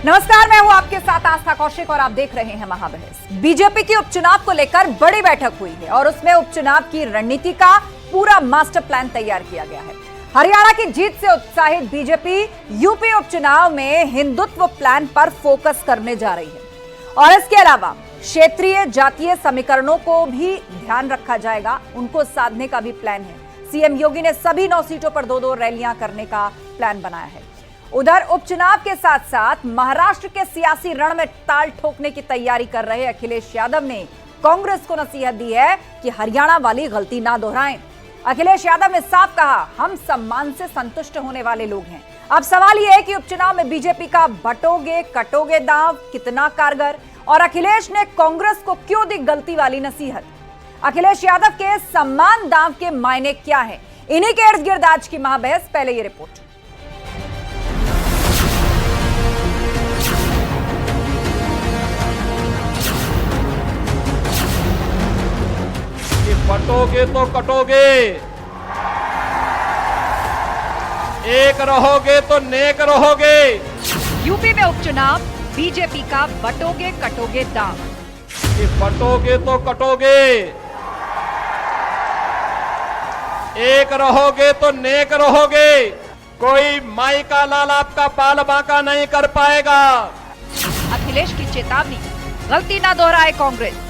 नमस्कार, मैं हूं आपके साथ आस्था कौशिक और आप देख रहे हैं महाबहस। बीजेपी के उपचुनाव को लेकर बड़ी बैठक हुई है और उसमें उपचुनाव की रणनीति का पूरा मास्टर प्लान तैयार किया गया है। हरियाणा की जीत से उत्साहित बीजेपी यूपी उपचुनाव में हिंदुत्व प्लान पर फोकस करने जा रही है और इसके अलावा क्षेत्रीय जातीय समीकरणों को भी ध्यान रखा जाएगा, उनको साधने का भी प्लान है। सीएम योगी ने सभी 9 सीटों पर 2-2 रैलियां करने का प्लान बनाया है। उधर उपचुनाव के साथ साथ महाराष्ट्र के सियासी रण में ताल ठोकने की तैयारी कर रहे अखिलेश यादव ने कांग्रेस को नसीहत दी है कि हरियाणा वाली गलती ना दोहराएं। अखिलेश यादव ने साफ कहा, हम सम्मान से संतुष्ट होने वाले लोग हैं। अब सवाल यह है कि उपचुनाव में बीजेपी का बटोगे कटोगे दांव कितना कारगर, और अखिलेश ने कांग्रेस को क्यों दी गलती वाली नसीहत। अखिलेश यादव के सम्मान दांव के मायने क्या है, इन्हीं के इर्द गिर्द आज की महाबहस। पहले ये रिपोर्ट। बटोगे तो कटोगे, एक रहोगे तो नेक रहोगे। यूपी में उपचुनाव बीजेपी का बटोगे कटोगे दांव। बटोगे तो कटोगे, एक रहोगे तो नेक रहोगे। कोई माई का लाल आपका बाल बांका नहीं कर पाएगा। अखिलेश की चेतावनी, गलती ना दोहराए कांग्रेस।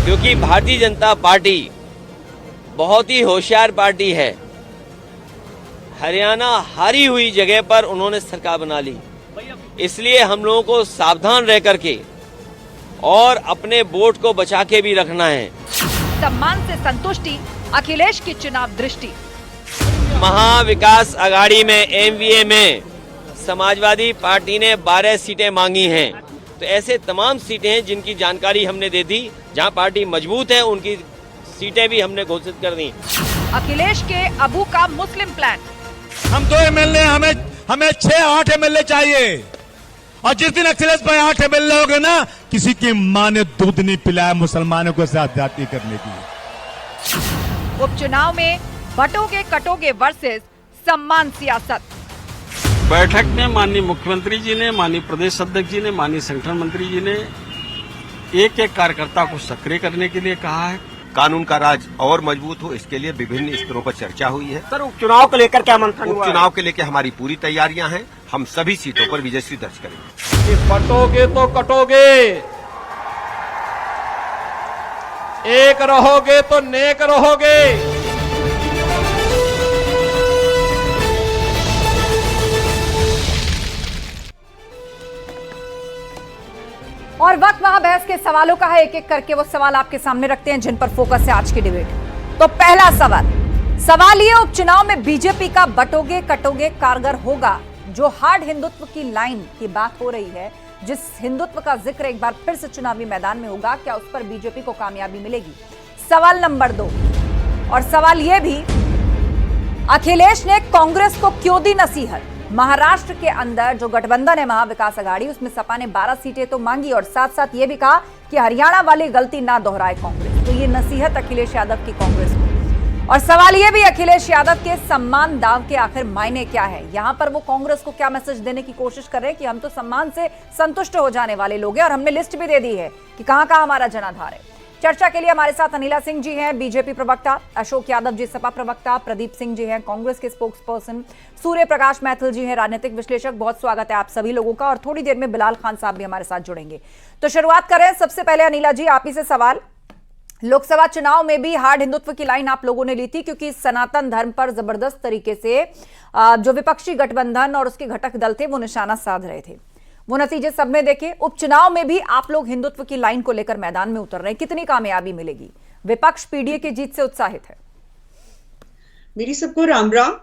क्योंकि भारतीय जनता पार्टी बहुत ही होशियार पार्टी है। हरियाणा हारी हुई जगह पर उन्होंने सरकार बना ली, इसलिए हम लोगों को सावधान रह करके और अपने वोट को बचा के भी रखना है। सम्मान से संतुष्टि, अखिलेश की चुनाव दृष्टि। महाविकास आघाड़ी में एमवीए में समाजवादी पार्टी ने 12 सीटें मांगी हैं, तो ऐसे तमाम सीटें हैं जिनकी जानकारी हमने दे दी। जहां पार्टी मजबूत है उनकी सीटें भी हमने घोषित कर दी। अखिलेश के अबू का मुस्लिम प्लान। हम 2 एमएलए, हमें 6-8 एमएलए चाहिए। और जिस दिन अखिलेश भाई 8 एमएलए हो गए ना, किसी की मां ने दूध नहीं पिलाया मुसलमानों को ज्यादती करने की। उपचुनाव में बटोगे कटोगे वर्सेस सम्मान सियासत। बैठक में माननीय मुख्यमंत्री जी ने, माननीय प्रदेश अध्यक्ष जी ने, माननीय संगठन मंत्री जी ने एक एक कार्यकर्ता को सक्रिय करने के लिए कहा है। कानून का राज और मजबूत हो, इसके लिए विभिन्न स्तरों पर चर्चा हुई है। सर, उपचुनाव को लेकर क्या मंथन हुआ? उपचुनाव के लेकर हमारी पूरी तैयारियां हैं। हम सभी सीटों पर विजयश्री दर्ज करेंगे। बटोगे तो कटोगे, एक रहोगे तो नेक रहोगे। और वक्त महाबहस के सवालों का है, एक एक करके वो सवाल आपके सामने रखते हैं जिन पर फोकस है आज की डिबेट। तो पहला सवाल ये, उपचुनाव में बीजेपी का बटोगे कटोगे कारगर होगा। जो हार्ड हिंदुत्व की लाइन की बात हो रही है, जिस हिंदुत्व का जिक्र एक बार फिर से चुनावी मैदान में होगा, क्या उस पर बीजेपी को कामयाबी मिलेगी? सवाल नंबर 2, और सवाल यह भी, अखिलेश ने कांग्रेस को क्यों दी नसीहत? महाराष्ट्र के अंदर जो गठबंधन है महाविकास आघाड़ी, उसमें सपा ने 12 सीटें तो मांगी और साथ साथ ये भी कहा कि हरियाणा वाली गलती ना दोहराए कांग्रेस। तो ये नसीहत अखिलेश यादव की कांग्रेस को। और सवाल ये भी, अखिलेश यादव के सम्मान दाव के आखिर मायने क्या है? यहां पर वो कांग्रेस को क्या मैसेज देने की कोशिश कर रहे हैं कि हम तो सम्मान से संतुष्ट हो जाने वाले लोग हैं, और हमने लिस्ट भी दे दी है कि कहां कहां हमारा जनाधार है। चर्चा के लिए हमारे साथ अनिला सिंह जी हैं, बीजेपी प्रवक्ता, अशोक यादव जी सपा प्रवक्ता, प्रदीप सिंह जी हैं कांग्रेस के स्पोक्स पर्सन, सूर्य प्रकाश मैथिल जी हैं राजनीतिक विश्लेषक। बहुत स्वागत है आप सभी लोगों का। और थोड़ी देर में बिलाल खान साहब भी हमारे साथ जुड़ेंगे। तो शुरुआत करें सबसे पहले अनिला जी, आप ही से सवाल। लोकसभा चुनाव में भी हार्ड हिंदुत्व की लाइन आप लोगों ने ली थी, क्योंकि सनातन धर्म पर जबरदस्त तरीके से जो विपक्षी गठबंधन और उसके घटक दल थे वो निशाना साध रहे थे। वो नतीजे सबने देखे। उपचुनाव में भी आप लोग हिंदुत्व की लाइन को लेकर मैदान में उतर रहे हैं, कितनी कामयाबी मिलेगी? विपक्ष पीडीए की जीत से उत्साहित है। मेरी सबको राम राम।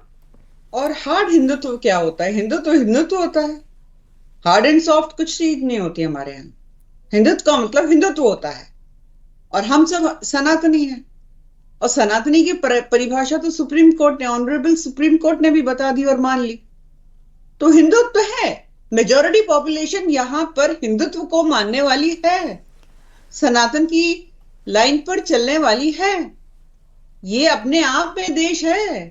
और हार्ड हिंदुत्व क्या होता है? हिंदुत्व होता है। हार्ड एंड सॉफ्ट कुछ चीज नहीं होती हमारे यहाँ। हिंदुत्व का मतलब हिंदुत्व होता है, और हम सब सनातनी हैं। और सनातनी की परिभाषा तो सुप्रीम कोर्ट ने, ऑनरेबल सुप्रीम कोर्ट ने भी बता दी और मान ली। तो हिंदुत्व है, मेजॉरिटी पॉपुलेशन यहां पर हिंदुत्व को मानने वाली है, सनातन की लाइन पर चलने वाली है। ये अपने आप में देश है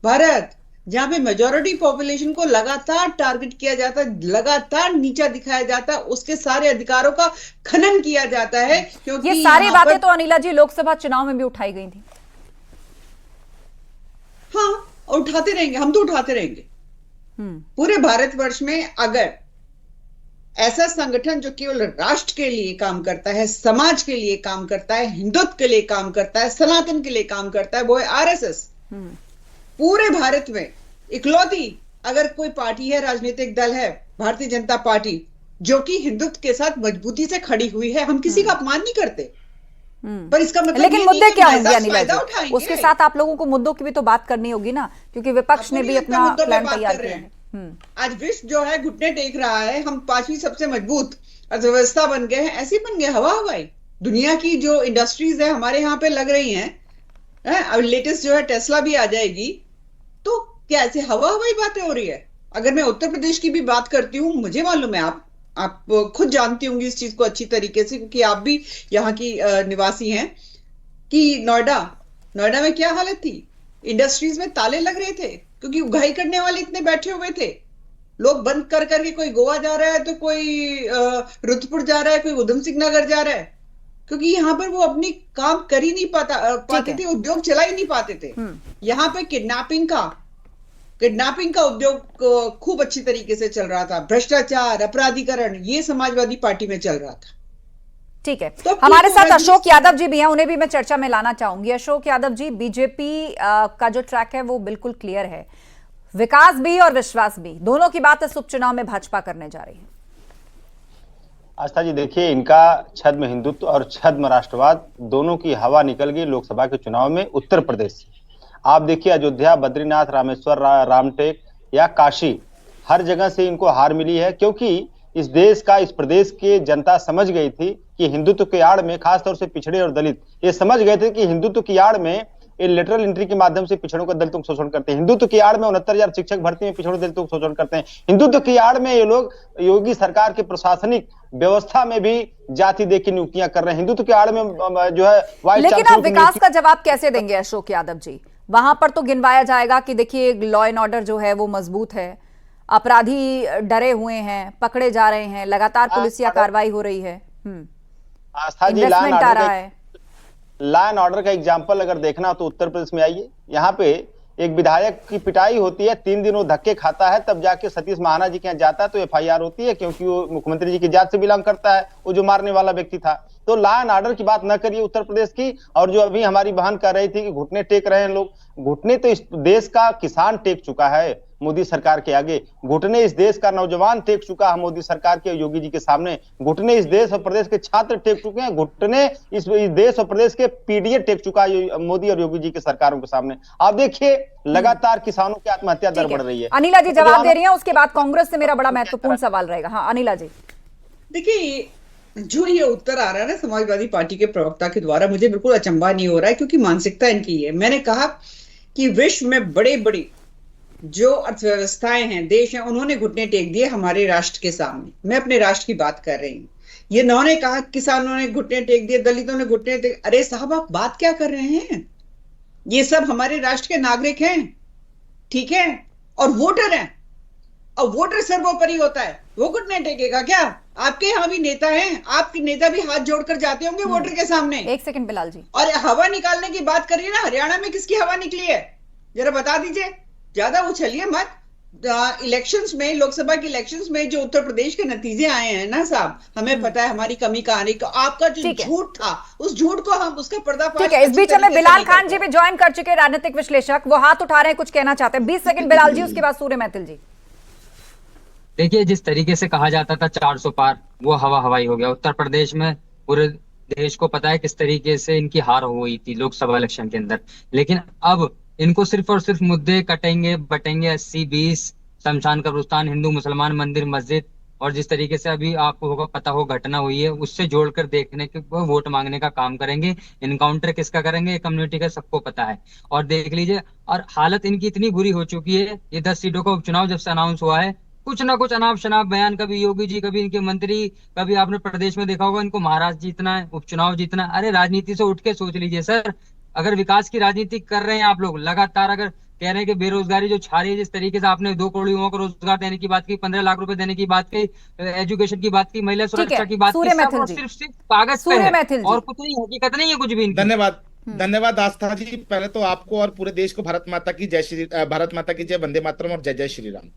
भारत। जहां पे मेजॉरिटी पॉपुलेशन को लगातार टारगेट किया जाता है, लगातार नीचा दिखाया जाता है, उसके सारे अधिकारों का खनन किया जाता है। क्योंकि ये सारी बातें तो अनिला जी लोकसभा चुनाव में भी उठाई गई थी। हाँ, उठाते रहेंगे, हम तो उठाते रहेंगे। पूरे भारतवर्ष में अगर ऐसा संगठन जो केवल राष्ट्र के लिए काम करता है, समाज के लिए काम करता है, हिंदुत्व के लिए काम करता है, सनातन के लिए काम करता है, वो है आरएसएस। पूरे भारत में इकलौती अगर कोई पार्टी है, राजनीतिक दल है, भारतीय जनता पार्टी, जो कि हिंदुत्व के साथ मजबूती से खड़ी हुई है। हम किसी का अपमान नहीं करते, पर इसका मतलब लेकिन ये मुद्दे नहीं कि क्या हम होंगे अनिला फायदा जी? उठाएंगे। उसके साथ आप लोगों को मुद्दों की भी तो बात करनी होगी ना, क्योंकि विपक्ष ने भी अपना मुद्दों पे प्लान बात तैयार कर रहे किया हैं। है। आज विश्व जो है घुटने टेक रहा है, हम 5वीं सबसे मजबूत अर्थव्यवस्था बन गए हैं, ऐसे बन गए हवा हवाई। दुनिया की जो इंडस्ट्रीज है हमारे यहाँ पे लग रही हैं, अब लेटेस्ट जो है टेस्ला भी आ जाएगी, तो क्या ऐसे हवा हवाई बातें हो रही है? अगर मैं उत्तर प्रदेश की भी बात करती हूँ, मुझे मालूम है, आप खुद जानती होंगी इस चीज को अच्छी तरीके से, क्योंकि आप भी यहाँ की निवासी हैं, कि नोएडा में क्या हालत थी। इंडस्ट्रीज में ताले लग रहे थे क्योंकि उगाही करने वाले इतने बैठे हुए थे। लोग बंद कर करके, कोई गोवा जा रहा है तो कोई रुद्रपुर जा रहा है, कोई उधम सिंह नगर जा रहा है, क्योंकि यहाँ पर वो अपनी काम कर ही नहीं पाते थे, उद्योग चला ही नहीं पाते थे। यहाँ पे किडनैपिंग का उद्योग खूब अच्छी तरीके से चल रहा था। भ्रष्टाचार, अपराधीकरण, ये समाजवादी पार्टी में चल रहा था। ठीक है, तो हमारे साथ अशोक यादव जी भी हैं, उन्हें भी मैं चर्चा में लाना चाहूंगी। अशोक यादव जी, बीजेपी का जो ट्रैक है वो बिल्कुल क्लियर है, विकास भी और विश्वास भी, दोनों की बात इस उपचुनाव में भाजपा करने जा रही है। आस्था जी, देखिए, इनका छद्म हिंदुत्व और छद्म राष्ट्रवाद दोनों की हवा निकल गई लोकसभा के चुनाव में उत्तर प्रदेश से। आप देखिए, अयोध्या, बद्रीनाथ, रामेश्वर, रामटेक या काशी, हर जगह से इनको हार मिली है, क्योंकि इस देश का, इस प्रदेश की जनता समझ गई थी कि हिंदुत्व की आड़ में, खासतौर से पिछड़े और दलित, ये समझ गए थे कि हिंदुत्व की आड़ में ये लेटरल एंट्री के माध्यम से पिछड़ों का, दलितों का शोषण करते हैं। हिंदुत्व की आड़ में 69,000 शिक्षक भर्ती में पिछड़ों दलितों का शोषण करते हैं। हिंदुत्व की आड़ में ये लोग योगी सरकार के प्रशासनिक व्यवस्था में भी जाति दे की नियुक्तियां कर रहे हैं। हिंदुत्व की आड़ में जो है वाइस लेकिन आप विकास का जवाब कैसे देंगे अशोक यादव जी? वहां पर तो गिनवाया जाएगा कि देखिए लॉ एंड ऑर्डर जो है वो मजबूत है, अपराधी डरे हुए हैं, पकड़े जा रहे हैं, लगातार पुलिसिया कार्रवाई हो रही है, आस्था जी, इन्वेस्टमेंट आ रहा है। लॉ एंड ऑर्डर का एग्जाम्पल अगर देखना तो उत्तर प्रदेश में आइए, यहाँ पे एक विधायक की पिटाई होती है, 3 दिन वो धक्के खाता है, तब जाके सतीश महाना जी के यहाँ जाता है तो एफआईआर होती है, क्योंकि वो मुख्यमंत्री जी की जात से बिलोंग करता है, वो जो मारने वाला व्यक्ति था। तो लॉ एंड ऑर्डर की बात न करिए उत्तर प्रदेश की। और जो अभी हमारी बहन कह रही थी कि घुटने टेक रहे हैं लोग, घुटने तो इस देश का किसान टेक चुका है मोदी सरकार के आगे, घुटने इस देश का नौजवान टेक चुका है मोदी सरकार के, योगी जी के सामने, घुटने इस देश और प्रदेश के छात्र टेक चुके हैं, घुटने इस देश और प्रदेश के पीडीए टेक चुका है मोदी और योगी जी की सरकारों के सामने। आप देखिए, लगातार किसानों की आत्महत्या दर बढ़ रही है। अनिला जी जवाब दे रही हैं, उसके बाद कांग्रेस से मेरा बड़ा महत्वपूर्ण सवाल रहेगा। हाँ अनिला जी, देखिए, जो ये उत्तर आ रहा है ना समाजवादी पार्टी के प्रवक्ता के द्वारा, मुझे बिल्कुल अचंभा नहीं हो रहा है, क्योंकि मानसिकता इनकी है। मैंने कहा कि विश्व में बड़े बड़ी जो अर्थव्यवस्थाएं हैं, देश हैं, उन्होंने घुटने टेक दिए हमारे राष्ट्र के सामने। मैं अपने राष्ट्र की बात कर रही हूँ। ये इन्होंने कहा किसानों ने घुटने टेक दिए, दलितों ने घुटने टेक, अरे साहब आप बात क्या कर रहे हैं? ये सब हमारे राष्ट्र के नागरिक हैं, ठीक है, और वोटर हैं, और वोटर सर्वोपरि होता है। वो घुटने टेकेगा क्या? आपके यहाँ भी नेता हैं, आपके नेता भी हाथ जोड़कर जाते होंगे वोटर के सामने। एक सेकंड बिलाल जी, और हवा निकालने की बात करिए ना, हरियाणा में किसकी हवा निकली है जरा बता दीजिए, ज्यादा उछलिए मत। इलेक्शंस में, लोकसभा के इलेक्शंस में जो उत्तर प्रदेश के नतीजे आए हैं ना साहब, हमें पता है हमारी कमी कहानी का, आपका जो झूठ था उस झूठ को हम उसका पर्दाफाश। ठीक है, इस बीच में बिलाल खान जी भी ज्वाइन कर चुके हैं, राजनीतिक विश्लेषक, वो हाथ उठा रहे हैं, कुछ कहना चाहते हैं। 20 सेकंड बिलाल जी, उसके बाद सूर्य मैथिल जी। देखिए, जिस तरीके से कहा जाता था 400 पार, वो हवा हवाई हो गया उत्तर प्रदेश में। पूरे देश को पता है किस तरीके से इनकी हार हुई थी लोकसभा इलेक्शन के अंदर। लेकिन अब इनको सिर्फ और सिर्फ मुद्दे कटेंगे बटेंगे, 80-20, शमशान कब्रिस्तान, हिंदू मुसलमान, मंदिर मस्जिद, और जिस तरीके से अभी आपको होगा पता हो घटना हुई है, उससे जोड़कर देखने के वोट मांगने का काम करेंगे। इनकाउंटर किसका करेंगे, कम्युनिटी का सबको पता है। और देख लीजिए, और हालत इनकी इतनी बुरी हो चुकी है, ये 10 सीटों का उपचुनाव जब से अनाउंस हुआ है, कुछ ना कुछ अनाप शनाप बयान, कभी योगी जी, कभी इनके मंत्री, कभी आपने प्रदेश में देखा होगा इनको महाराष्ट्र जीतना है, उपचुनाव जीतना। अरे राजनीति से उठ के सोच लीजिए सर, अगर विकास की राजनीति कर रहे हैं आप लोग लगातार, अगर कह रहे हैं कि बेरोजगारी जो छा रही है, जिस तरीके से आपने 2 करोड़ युवाओं को रोजगार देने की बात की, 15 लाख रुपए देने की बात की, एजुकेशन की बात की, महिला सुरक्षा की बात की, सब सिर्फ कागज पे है और कुछ नहीं, हकीकत नहीं है कुछ भी। धन्यवाद धन्यवाद आस्था जी। पहले तो आपको और पूरे देश को भारत माता की जय, वंदे मातरम और जय जय श्री राम।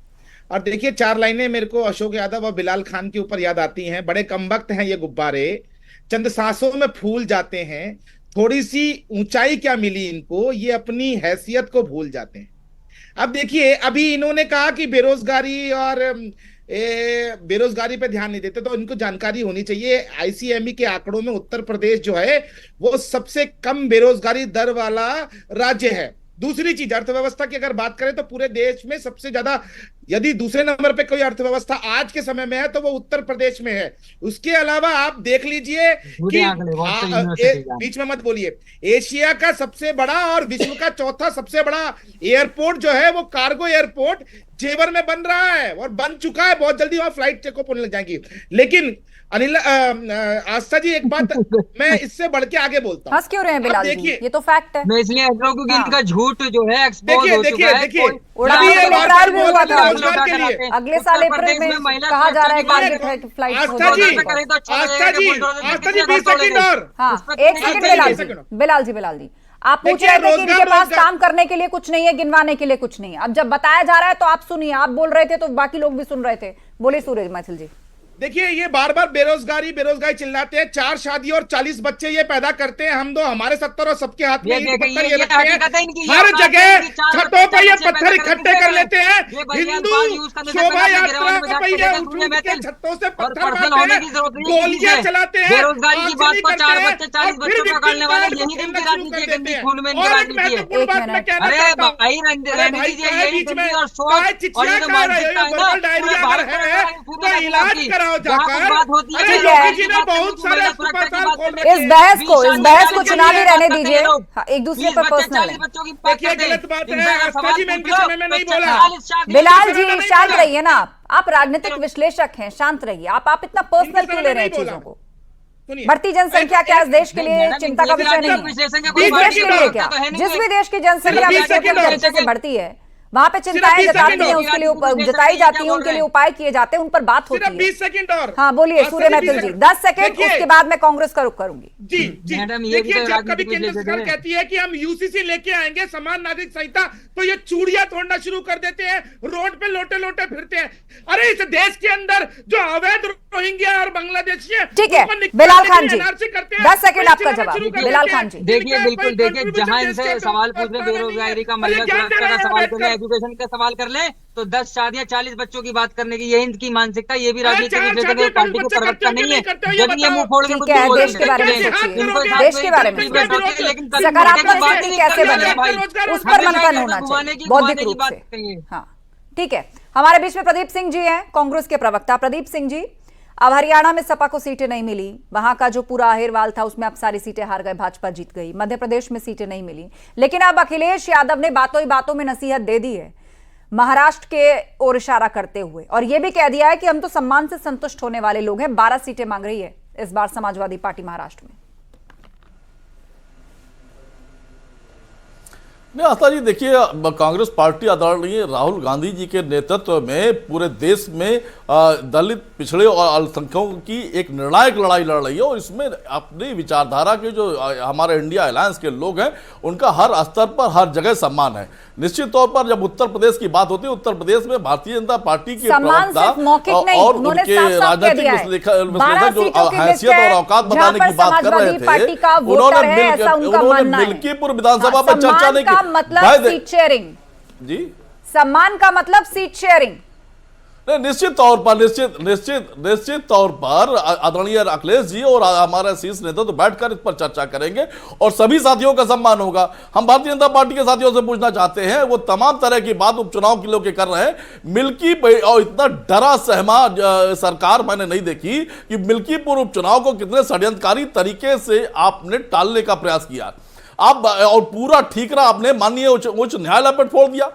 और देखिए 4 लाइनें मेरे को अशोक यादव और बिलाल खान के ऊपर याद आती हैं। बड़े कमबख्त हैं ये गुब्बारे, चंद सांसों में फूल जाते हैं, थोड़ी सी ऊंचाई क्या मिली इनको, ये अपनी हैसियत को भूल जाते हैं। अब देखिए अभी इन्होंने कहा कि बेरोजगारी और बेरोजगारी पे ध्यान नहीं देते, तो इनको जानकारी होनी चाहिए आईसीएमई के आंकड़ों में उत्तर प्रदेश जो है वो सबसे कम बेरोजगारी दर वाला राज्य है। दूसरी चीज, अर्थव्यवस्था की अगर बात करें तो पूरे देश में सबसे ज्यादा यदि दूसरे नंबर पे कोई अर्थव्यवस्था आज के समय में है तो वो उत्तर प्रदेश में है। उसके अलावा आप देख लीजिए कि बीच में मत बोलिए, एशिया का सबसे बड़ा और विश्व का चौथा सबसे बड़ा एयरपोर्ट जो है वो कार्गो एयरपोर्ट जेवर में बन रहा है और बन चुका है, बहुत जल्दी वहां फ्लाइट चेकअप होने लग जाएंगी। लेकिन अनिल आस्था जी एक बात मैं इससे बढ़ के आगे बोलता हूँ। हंस क्यों रहे हैं बिलाल जी? ये तो फैक्ट है। मैं इसलिए क्योंकि इनका झूठ जो है एक्सपोज हो चुका है। देखिए अगले साल अप्रैल में कहा जा रहा है कार्गो फ्लाइट आस्था जी 20 सेकंड और। हाँ 1 सेकंड बिलाल जी आप पूछ रहे थे कि इनके पास काम करने के लिए कुछ नहीं है, गिनवाने के लिए कुछ नहीं है। अब जब बताया जा रहा है तो आप सुनिए, आप बोल रहे थे तो बाकी लोग भी सुन रहे थे। बोले सूरज मैथिल जी। देखिए ये बार बार बेरोजगारी चिल्लाते हैं, 4 शादी और 40 बच्चे ये पैदा करते हैं। हम दो हमारे 70 और सबके हाथ में पत्थर ये रखते हैं, हर जगह छतों पर ये पत्थर इकट्ठे कर लेते हैं। हिंदू शोभा यात्रा के छतों से पत्थर मारते हैं, गोलियां चलाते हैं, बेरोजगारी की बात को 4 बच्चे 40 बच्चों को पकड़ने वाले यही दिन की राजनीति है, गंदी खून में इनकी राजनीति है। अरे भाई रणनीति जी यही गंदी और सोच और ये जो मानसिकता है ना भारत का इलाज कराओ जाकर। इस बहस को चुनावी रहने दीजिए, एक दूसरे पर पर्सनल है। गलत बात है। बिलाल जी शांत रहिए ना, आप राजनीतिक विश्लेषक हैं, शांत रहिए। आप इतना पर्सनल क्यों ले रहे हैं चीजों को? बढ़ती जनसंख्या क्या इस देश के लिए चिंता का विषय नहीं है? जिस देश के लिए क्या, जिस भी देश की जनसंख्या बढ़ती है वहां पे चिंताएं जताती हैं, उसके लिए जताई जाती हैं, उनके लिए उपाय किए जाते हैं, उन पर बात होती है। 20 सेकंड और। हाँ बोलिए सूर्य मैथिल जी, 10 सेकंड, उसके बाद मैं कांग्रेस का रुख करूंगी। जी देखिए, जब कभी केंद्र सरकार कहती है कि हम यूसीसी लेके आएंगे, समान नागरिक संहिता, तो ये चूड़ियां तोड़ना शुरू कर देते हैं, रोड पे लोटे लोटे फिरते हैं। अरे इस देश के अंदर जो अवैध रोहिंग्या और बांग्लादेशी है, ठीक है बिलाल खान जी 10 सेकंड आपका जवाब। बिलाल खान जी देखिए, बिल्कुल देखिए, जहां इनसे सवाल पूछ रहे बेरोजगारी का, महिला सुरक्षा का सवाल कर ले, एजुकेशन का सवाल कर ले, तो 10 शादियां 40 बच्चों की बात करने की यही इनकी मानसिकता, ये भी राजनीतिक विश्लेषक पार्टी को प्रवक्ता नहीं है। जब ये मुंह फोड़ के देश के बारे में सोचिए, देश के बारे में लेकिन सकारात्मक बात कैसे बने उस पर मंथन होना चाहिए बौद्धिक रूप से। हाँ ठीक है, हमारे बीच में प्रदीप सिंह जी हैं, कांग्रेस के प्रवक्ता। प्रदीप सिंह जी, अब हरियाणा में सपा को सीटें नहीं मिली, वहां का जो पूरा अहिरवाल था उसमें अब सारी सीटें हार गए, भाजपा जीत गई। मध्य प्रदेश में सीटें नहीं मिली, लेकिन अब अखिलेश यादव ने बातों ही बातों में नसीहत दे दी है महाराष्ट्र के ओर इशारा करते हुए, और यह भी कह दिया है कि हम तो सम्मान से संतुष्ट होने वाले लोग हैं। 12 सीटें मांग रही है इस बार समाजवादी पार्टी महाराष्ट्र में। नहीं आस्था जी, देखिए कांग्रेस पार्टी आदरणीय राहुल गांधी जी के नेतृत्व में पूरे देश में दलित, पिछड़े और अल्पसंख्यकों की एक निर्णायक लड़ाई लड़ रही है, और इसमें अपनी विचारधारा के जो हमारे इंडिया अलायंस के लोग हैं उनका हर स्तर पर हर जगह सम्मान है। निश्चित तौर पर जब उत्तर प्रदेश की बात होती है, उत्तर प्रदेश में भारतीय जनता पार्टी के प्रवक्ता और उनके राजनीतिक विश्लेषक जो हैसियत और औकात बताने की बात कर रहे थे, उन्होंने मिल्कीपुर विधानसभा पर चर्चा नहीं की। मतलब सीट शेयरिंग जी, सम्मान का मतलब सीट शेयरिंग निश्चित तौर पर आदरणीय अखिलेश जी और हमारे शीर्ष नेता तो बैठकर इस पर चर्चा करेंगे और सभी साथियों का सम्मान होगा। हम भारतीय जनता पार्टी के साथियों से पूछना चाहते हैं, वो तमाम तरह की बात उपचुनाव के लोग कर रहे हैं, मिल्की और इतना डरा सहमा सरकार मैंने नहीं देखी कि मिल्कीपुर उपचुनाव को कितने षड्यंत्रकारी तरीके से आपने टालने का प्रयास किया। आप और पूरा ठीकरा आपने माननीय उच्च न्यायालय पर फोड़ दिया।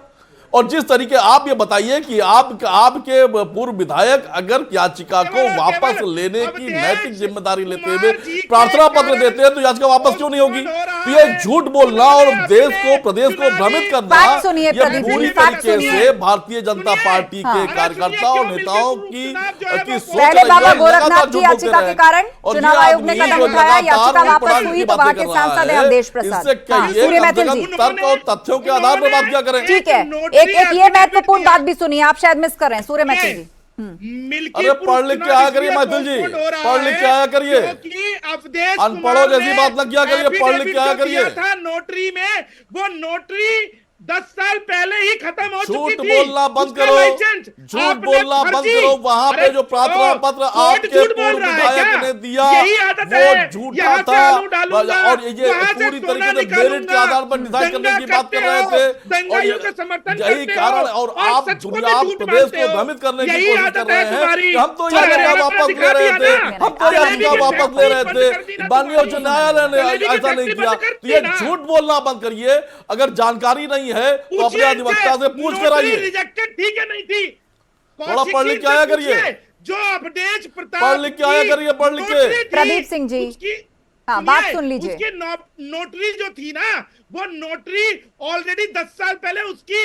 और जिस तरीके आप ये बताइए कि आपके पूर्व विधायक अगर याचिका को वापस लेने की नैतिक जिम्मेदारी लेते हुए प्रार्थना पत्र देते हैं तो याचिका वापस क्यों नहीं होगी? तो ये झूठ बोलना और देश को, प्रदेश को भ्रमित करना, ये पूरी तरीके से भारतीय जनता पार्टी के कार्यकर्ता और नेताओं की सोच बाबा गोरखनाथ की याचिका के कारण चुनाव आयोग ने कदम उठाया, याचिका वापस हुई तो वहां के सांसद है अवधेश प्रसाद। सूर्य मैथिल जी, तर्क और तथ्यों के आधार पर बात क्या करें? ठीक है, एक ये महत्वपूर्ण बात भी सुनिए, आप शायद मिस कर रहे हैं सूर्य मैथिल जी। अरे पढ़ लिख के आया करिए मैथिल जी, पढ़ लिख के आया करिए, अनपढ़ों जैसी बात न किया करिए, पढ़ लिख के आया करिए। नोटरी में वो नोटरी 10 साल पहले ही खत्म हो चुकी थी। झूठ बोलना बंद करो, झूठ बोलना बंद करो। वहां पे जो प्रार्थना पत्र आपके पूर्व विधायक ने दिया वो झूठा था और ये पूरी तरीके से मेरिट के आधार पर डिसाइड करने की बात कर रहे थे और यही कारण, और आप प्रदेश को भ्रमित करने की कोशिश कर रहे हैं। हम तो याचिका वापस ले रहे थे, हम तो याचिका वापस ले रहे थे, माननीय उच्च न्यायालय ने ऐसा नहीं किया। तो ये झूठ बोलना बंद करिए, अगर जानकारी नहीं है तो अपने अधिवक्ता से पूछ कर आइए। रिजेक्टेड थी कि नहीं थी? थोड़ा पढ़ लिख के आया करिए, जो अवधेश प्रताप, पढ़ लिख के आया करिए, पढ़ लिख के। प्रदीप सिंह जी, हाँ बात सुन लीजिए। उसकी नोटरी जो थी ना, वो नोटरी ऑलरेडी 10 साल पहले उसकी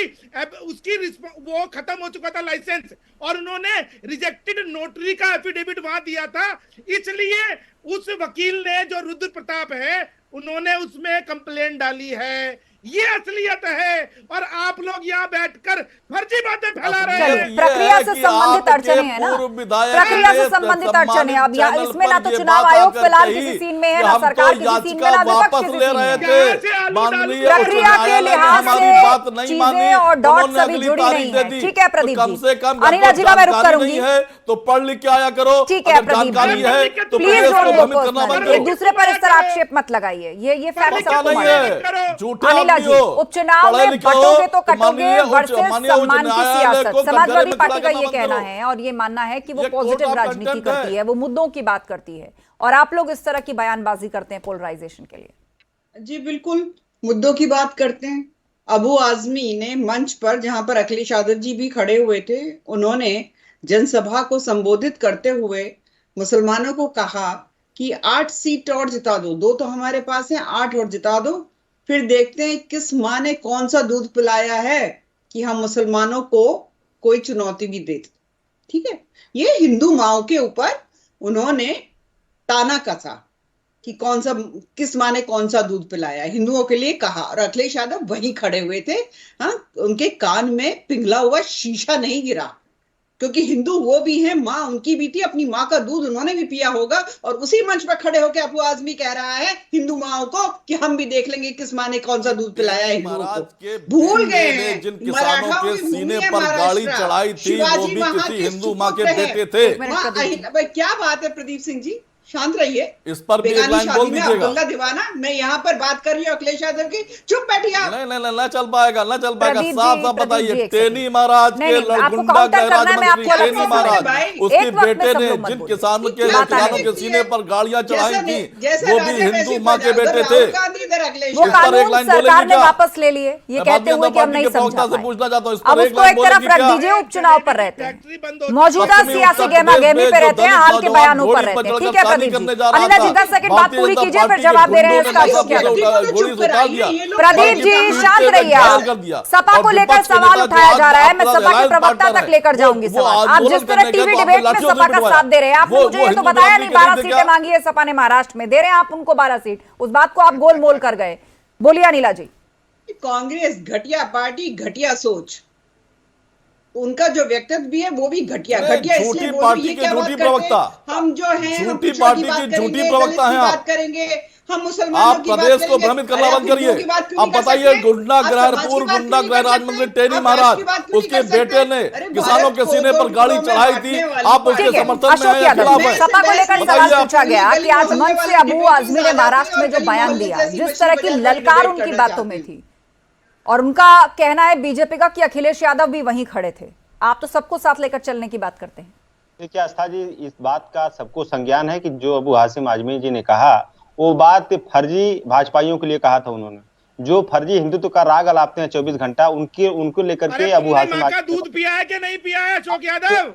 वो खत्म हो चुका था लाइसेंस, और उन्होंने रिजेक्टेड नोटरी का एफिडेविट वहां दिया था। इसलिए उस वकील ने, जो रुद्र प्रताप है, उन्होंने उसमें कंप्लेंट डाली है। ये असलियत है, और आप लोग यहाँ बैठकर फर्जी बातें फैला रहे हैं। प्रक्रिया से संबंधित अड़चने हैं ना, प्रक्रिया से संबंधित अड़चने। अब इसमें ना तो चुनाव आयोग फिलहाल किसी सीन में है, ना सरकार किसी सीन में, ना विपक्ष किसी सीन में। प्रक्रिया के लिहाज से चीजें और डॉट्स अभी जुड़ी नहीं है। ठीक है प्रदीप जी, अनिला जी का मैं रुक करूंगी, तो पढ़ लिख के आया करो। ठीक है प्रदीप जी, प्लीज एक दूसरे पर इस तरह आक्षेप मत लगाइए, ये फैक्ट सबको मालूम है। उपचुनाव में बटोगे तो कटोगे वर्सेस सम्मान की सियासत, समाजवादी पार्टी का ये कहना है और ये मानना है कि वो पॉजिटिव राजनीति करती है, वो मुद्दों की बात करती है, और आप लोग इस तरह की बयानबाजी करते हैं पोलराइजेशन के लिए। जी बिल्कुल, मुद्दों की बात करते हैं। अबू आजमी ने मंच पर, जहां पर अखिलेश यादव जी भी खड़े हुए थे, उन्होंने जनसभा को संबोधित करते हुए मुसलमानों को कहा कि 8 सीट और जिता दो, 2 तो हमारे पास है, 8 और जिता दो, फिर देखते हैं किस माँ ने कौन सा दूध पिलाया है कि हम मुसलमानों को कोई चुनौती भी दे। ठीक है, ये हिंदू माओ के ऊपर उन्होंने ताना कसा कि किस माँ ने कौन सा दूध पिलाया, हिंदुओं के लिए कहा। और अखिलेश यादव वहीं खड़े हुए थे, हाँ, उनके कान में पिघला हुआ शीशा नहीं गिरा, क्योंकि हिंदू वो भी हैं, माँ उनकी भी थी, अपनी माँ का दूध उन्होंने भी पिया होगा। और उसी मंच पर खड़े होकर अबू आजमी कह रहा है हिंदू माओ को कि हम भी देख लेंगे किस माँ ने कौन सा दूध पिलाया है हिंदुओं को। भूल गए हैं जिन किसानों के सीने पर गाड़ी चढ़ाई थी वो भी किसी हिंदू माँ के बेटे थे। क्या बात है प्रदीप सिंह जी, शांत रहिए। इस पर भी एक लाइन बोल दीजिएगा। अब्दुल्ला दीवाना, मैं यहाँ पर बात कर रही हूँ अखिलेश यादव की, चुप बैठिए आप। नहीं ना चल पाएगा, ना चल पाएगा। साफ साफ बताइए, टेनी महाराज के लड़गुंडा गृह राज्य मंत्री टेनी महाराज, उसके बेटे ने जिन किसानों के सीने पर गाड़ियां चढ़ाई थी वो भी हिंदू माँ के बेटे थे। वो कानून सरकार ने वापस ले लिए, ये कहते हुए कि हम नहीं समझा पाए। पूछना चाहता हूँ, अब उसको एक तरफ रख दीजिए, उपचुनाव पर रहते हैं, मौजूदा सियासी गहमा गहमी पे रहते हैं, हाल के बयानों पर रहते हैं। ठीक है प्रदीप जी, अनिला जी 10 सेकंड बात पूरी कीजिए, फिर जवाब दे रहे हैं इसका क्या। प्रदीप जी शांत रहिए, सपा को लेकर सवाल उठाया जा रहा है, मैं सपा के प्रवक्ता तक लेकर जाऊंगी सवाल। आप जिस तरह टीवी डिबेट में सपा का साथ दे रहे हैं, आपने मुझे ये तो बताया नहीं 12 सीटें मांगी है सपा ने महाराष्ट्र में, दे रहे हैं आप उनको 12 सीट, उस बात को आप गोल मोल कर गए। बोलिए अनिला जी। कांग्रेस घटिया पार्टी, घटिया सोच, उनका जो व्यक्तित्व भी है वो भी घटिया इसलिए पार्टी के झूठी प्रवक्ता, हम जो हैं झूठी पार्टी की झूठी प्रवक्ता हैं आप, करेंगे हम मुसलमानों की बात करेंगे, प्रदेश को भ्रमित करना बंद करिए। अब बताइए, गुंडा गृह राज्य मंत्री टेनी महाराज, उसके बेटे ने किसानों के सीने पर गाड़ी चढ़ाई थी, आप उसके समर्थन में हैं, खिलाफ हैं। सपा को लेकर सवाल पूछा गया कि आज मंच से अबू आजमी ने महाराष्ट्र में जो बयान दिया, जिस तरह की ललकार उनकी बातों में थी, और उनका कहना है बीजेपी का कि अखिलेश यादव भी वहीं खड़े थे, आप तो सबको साथ लेकर चलने की बात करते हैं। देखिए आस्था जी, इस बात का सबको संज्ञान है कि जो अबू हाशिम आजमी जी ने कहा वो बात फर्जी भाजपाइयों के लिए कहा था उन्होंने, जो फर्जी हिंदुत्व का राग अलापते हैं 24 घंटा, उनको लेकर के अबू हाशिम माँ का दूध पिया है कि नहीं पिया है अशोक यादव?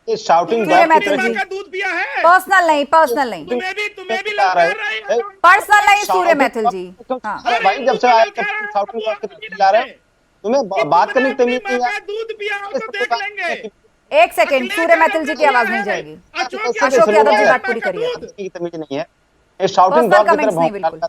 शाउटिंग माँ का दूध पिया है? पर्सनल नहीं, पर्सनल नहीं, तुम्हें भी ललकार रहे हैं। पर्सनल नहीं सूर्य मैथिल जी। भाई जब से शाउटिंग ला रहे हैं, तुम्हें बात करने की तमीज नहीं है। दूध पिया हो तो देख लेंगे। एक सेकंड, सूर्य मैथिल जी की आवाज नहीं जाएगी। अशोक यादव जी बात पूरी करिए। तमीज नहीं है, ये शाउटिंग डॉग की तरफ नहीं, बिल्कुल।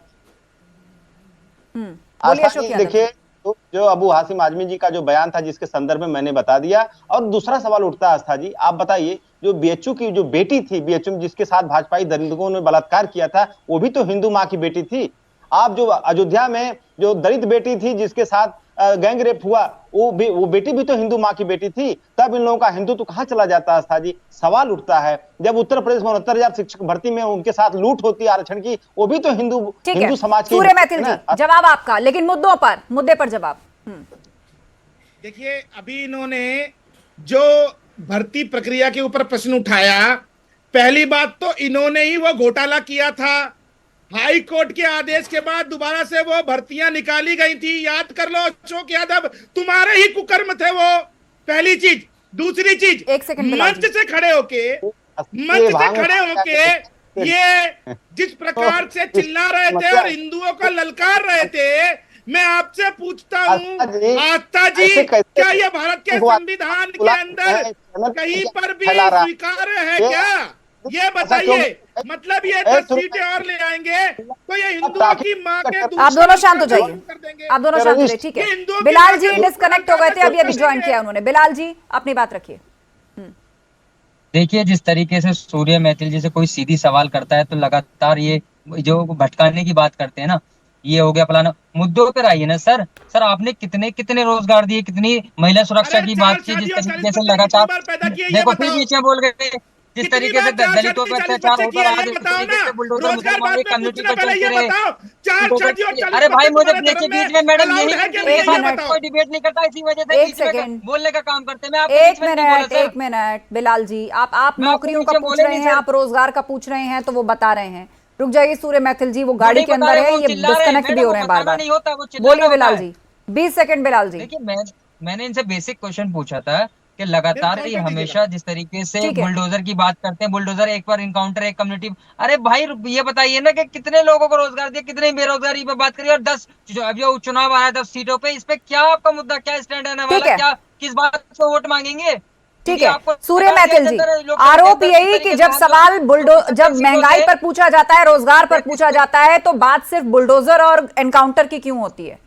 बोलिए अशोक यादव। देखिए जो अबू हाशिम आजमी जी का जो बयान था, जिसके संदर्भ में मैंने बता दिया, और दूसरा सवाल उठता है आस्था जी, आप बताइए जो बीएचयू की जो बेटी थी, बीएचयू जिसके साथ भाजपाई दलितों ने बलात्कार किया था, वो भी तो हिंदू माँ की बेटी थी। आप जो अयोध्या में जो दलित बेटी थी जिसके साथ गैंग रेप हुआ, वो बेटी भी तो हिंदू माँ की बेटी थी। तब इन लोगों का हिंदू तो कहाँ चला जाता है आस्था जी? सवाल उठता है जब उत्तर प्रदेश में 69,000 शिक्षक भर्ती में उनके साथ लूट होती है आरक्षण की, वो भी तो हिंदू समाज की। सूर्य मैथिल जी जवाब आपका, लेकिन मुद्दे पर जवाब। देखिए अभी इन्होंने जो भर्ती प्रक्रिया के ऊपर प्रश्न उठाया, पहली बात तो इन्होंने ही वो घोटाला किया था। हाई कोर्ट के आदेश के बाद दोबारा से वो भर्तियां निकाली गई थी, याद कर लो अशोक यादव, तुम्हारे ही कुकर्म थे वो, पहली चीज। दूसरी चीज, मंच से खड़े होके ये जिस प्रकार से चिल्ला रहे थे और हिंदुओं को ललकार रहे थे, मैं आपसे पूछता हूँ आस्था जी, क्या ये भारत के संविधान के अंदर कहीं पर भी स्वीकार्य है क्या? ये बताइए। मतलब ये 10 सीटें और ले आएंगे तो ये हिंदुओं की माँ के। आप दोनों शांत हो जाइए, आप दोनों शांत हो जाइए, ठीक है। बिलाल जी डिस्कनेक्ट हो गए थे, अभी ज्वाइन किया उन्होंने। बिलाल जी अपनी बात रखिए। देखिए जिस तरीके से सूर्य मैथिल जी से कोई सीधी सवाल करता है तो लगातार ये जो भटकाने की बात करते हैं ना, ये हो गया फलाना, मुद्दों पर आइए ना सर। सर आपने कितने रोजगार दिए, कितनी महिला सुरक्षा की बात की, जिस तरीके से लगातार देखो फिर बीच में बोल गए, जिस तरीके से दलितों पर अत्याचार होता रहा, जिस तरीके से बुलडोजर मुसलमान की कम्युनिटी को चलते रहे। अरे भाई मुझे देखिए बीच में मैडम यही कोई डिबेट नहीं करता, इसी वजह से बीच में बोलने का काम करते हैं। एक मिनट बिलाल जी, आप नौकरियों का पूछ रहे हैं, आप रोजगार का पूछ रहे हैं, तो वो बता रहे हैं। रुक जाइए सूर्य मैथिल जी, वो गाड़ी के अंदर है, ये डिस्कनेक्ट भी हो रहे हैं बार बार। बोलिए बिलाल जी, 20 सेकंड बिलाल जी। देखिए मैंने इनसे बेसिक क्वेश्चन पूछा था कि लगातार ये हमेशा जिस तरीके से बुलडोजर की बात करते हैं, बुलडोजर एक बार इनकाउंटर एक कम्युनिटी। अरे भाई ये बताइए ना कि कितने लोगों को रोजगार दिया, कितने बेरोजगारी पे बात करिए, और 10 जो चुनाव आया 10 सीटों पे, इस पे क्या आपका मुद्दा, क्या स्टैंड है वाला, क्या किस बात पे वोट मांगेंगे? ठीक है सूर्य मैथिल जी, आरोप यही कि जब सवाल जब महंगाई पर पूछा जाता है, रोजगार पर पूछा जाता है, तो बात सिर्फ बुलडोजर और एनकाउंटर की क्यों होती है?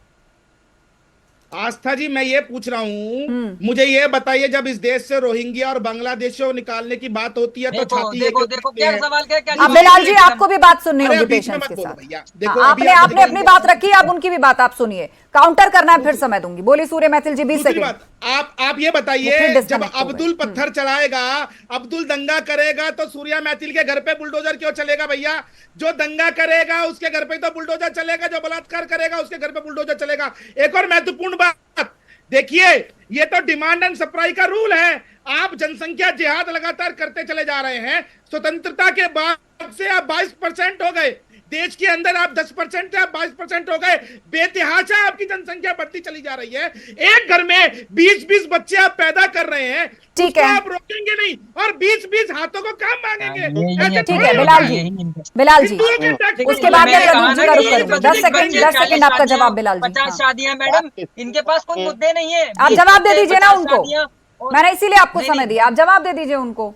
आस्था जी मैं ये पूछ रहा हूँ, मुझे ये बताइए, जब इस देश से रोहिंग्या और बांग्लादेशियों निकालने की बात होती है तो छाती देखो क्या सवाल क्या? अब बिलाल जी आपको भी बात सुननी होगी पेशेंस के साथ। आपने अपनी बात रखी, अब उनकी भी बात आप सुनिए। काउंटर करना है फिर समय दूंगी। बोलिए सूर्य मैथिल जी, 20 सेकंड। आप ये बताइए, जब अब्दुल पत्थर चलाएगा, अब्दुल दंगा करेगा, तो सूर्य मैथिल के घर पे बुलडोजर क्यों चलेगा भैया? जो दंगा करेगा उसके घर पे तो बुलडोजर चलेगा, जो बलात्कार करेगा उसके घर पे बुलडोजर चलेगा। एक और महत्वपूर्ण बात देखिए, ये तो डिमांड एंड सप्लाई का रूल है। आप जनसंख्या जिहाद लगातार करते चले जा रहे हैं। स्वतंत्रता के बाद से आप 22% हो गए, देश के अंदर आप 10% थे, आप 22% हो गए। बेतहाशा आपकी जनसंख्या बढ़ती चली जा रही है। एक घर में 20-20 बच्चे आप पैदा कर रहे हैं, ठीक है, आप रोकेंगे नहीं और 20-20 हाथों को काम मांगेंगे। ठीक है बिलाल जी, उसके बाद में प्रदीप जी का रुख करूंगा। 10 सेकंड आपका जवाब बिलाल जी। 50 शादियां मैडम, इनके पास कोई मुद्दे नहीं है। आप जवाब दे दीजिए ना उनको, मैंने इसीलिए आपको समय दिया, आप जवाब दे दीजिए उनको।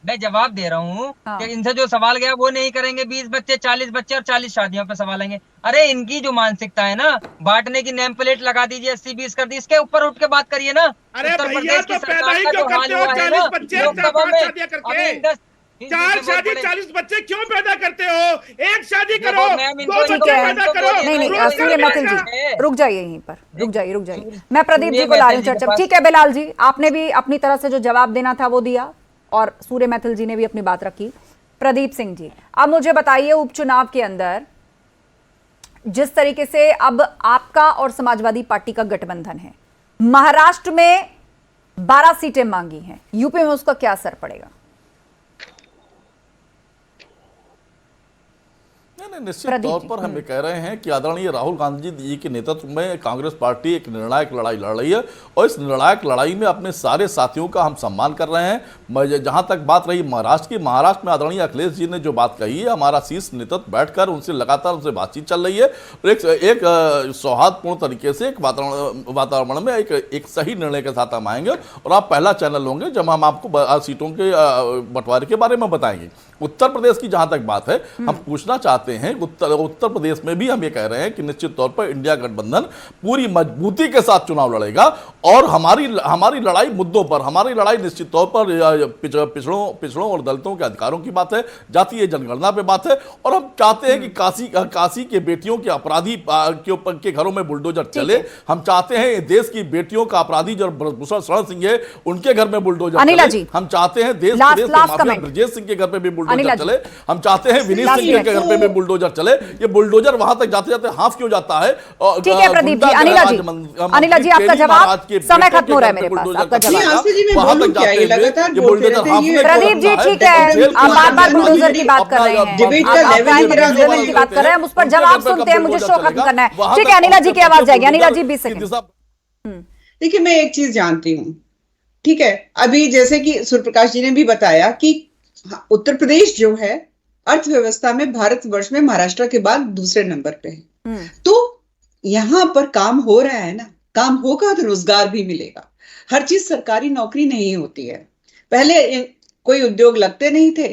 मैं जवाब दे रहा हूँ कि इनसे जो सवाल गया वो नहीं करेंगे। 20 बच्चे, 40 बच्चे और 40 शादियों पे सवाल आएंगे। अरे इनकी जो मानसिकता है ना, बांटने की नेम प्लेट लगा दीजिए, 80-20 कर दी, इसके ऊपर उठ के बात करिए ना। उत्तर प्रदेश की सरकार का जो हाल हुआ है ना लोकसभा में, 4 शादी 40 बच्चे क्यों पैदा करते हो? एक शादी करो, 2 बच्चे पैदा करो। नहीं सूर्य मैथिल जी रुक जाइए यहीं पर, रुक जाइए। मैं प्रदीप जी को ला रही हूँ चर्चा। ठीक है बिलाल जी, आपने भी अपनी तरह से जो जवाब देना था वो दिया, और सूर्य मैथिल जी ने भी अपनी बात रखी। प्रदीप सिंह जी, अब मुझे बताइए, उपचुनाव के अंदर जिस तरीके से अब आपका और समाजवादी पार्टी का गठबंधन है, महाराष्ट्र में 12 सीटें मांगी हैं, यूपी में उसका क्या असर पड़ेगा? निश्चित तौर पर हम ये कह रहे हैं कि आदरणीय राहुल गांधी जी के नेतृत्व में कांग्रेस पार्टी एक निर्णायक लड़ाई लड़ रही है और इस निर्णायक लड़ाई में अपने सारे साथियों का हम सम्मान कर रहे हैं। जहां तक बात रही महाराष्ट्र की, महाराष्ट्र में आदरणीय अखिलेश जी ने जो बात कही है, हमारा शीर्ष नेतृत्व बैठकर उनसे लगातार उनसे बातचीत चल रही है और एक सौहार्दपूर्ण तरीके से एक वातावरण में एक सही निर्णय के साथ हम आएंगे और आप पहला चैनल होंगे जब हम आपको सीटों के बंटवारे के बारे में बताएंगे। उत्तर प्रदेश की जहां तक बात है, हम पूछना चाहते हैं उत्तर प्रदेश में भी हम ये कह रहे हैं कि निश्चित तौर पर इंडिया गठबंधन पूरी मजबूती के साथ चुनाव लड़ेगा और हमारी लड़ाई मुद्दों पर, हमारी लड़ाई निश्चित तौर पर पिछड़ों और दलितों के अधिकारों की बात है, जातीय जनगणना पे बात है और हम चाहते हैं कि काशी के बेटियों के अपराधी के घरों में बुलडोजर चले। हम चाहते हैं देश की बेटियों का अपराधी जो भूषण शरण सिंह है उनके घर में बुलडोजर चले। हम चाहते हैं देश माफिया ब्रजेश सिंह के घर पे भी बुलडोजर चले। हम चाहते हैं विनीत सिंह के घर पे भी बुलडोजर चले। ये बुलडोजर वहां तक जाते जाते हाफ क्यों जाता है? ठीक है प्रदीप जी। अनिला जी आपका जवाब, समय खत्म हो रहा है मेरे पास, आपका जवाब। प्रदीप जी ठीक है, आप बार बार बुलडोजर की बात कर रहे हैं, की बात कर रहे हैं, हम उस पर जवाब सुनते हैं, मुझे शो खत्म करना है। ठीक है अनिला जी की आवाज जाएगी। अनिला जी 20 सेकंड। देखिए मैं एक चीज जानती हूँ, ठीक है, अभी जैसे कि सूर्यप्रकाश जी ने भी बताया कि उत्तर प्रदेश जो है अर्थव्यवस्था में भारतवर्ष में महाराष्ट्र के बाद दूसरे नंबर पे है। तो यहाँ पर काम हो रहा है ना, काम होगा तो रोजगार भी मिलेगा। हर चीज सरकारी नौकरी नहीं होती है। पहले कोई उद्योग लगते नहीं थे,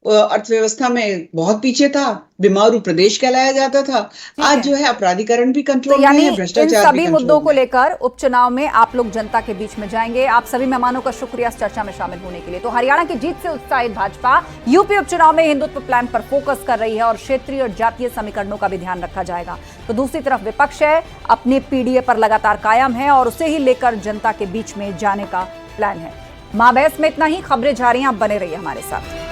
अर्थव्यवस्था में बहुत पीछे था, बीमारू प्रदेश कहलाया जाता था। आज जो है अपराधीकरण भी कंट्रोल में है, भ्रष्टाचार सभी मुद्दों को लेकर उपचुनाव में आप लोग जनता के बीच में जाएंगे। आप सभी मेहमानों का शुक्रिया इस चर्चा में शामिल होने के लिए। तो हरियाणा की जीत से उत्साहित भाजपा यूपी उपचुनाव में हिंदुत्व प्लान पर फोकस कर रही है और क्षेत्रीय और जातीय समीकरणों का भी ध्यान रखा जाएगा। तो दूसरी तरफ विपक्ष है, अपने पीडीए पर लगातार कायम है और उसे ही लेकर जनता के बीच में जाने का प्लान है। माँ बहस में इतना ही। खबरें जा रही हैं, आप बने रहिए हमारे साथ।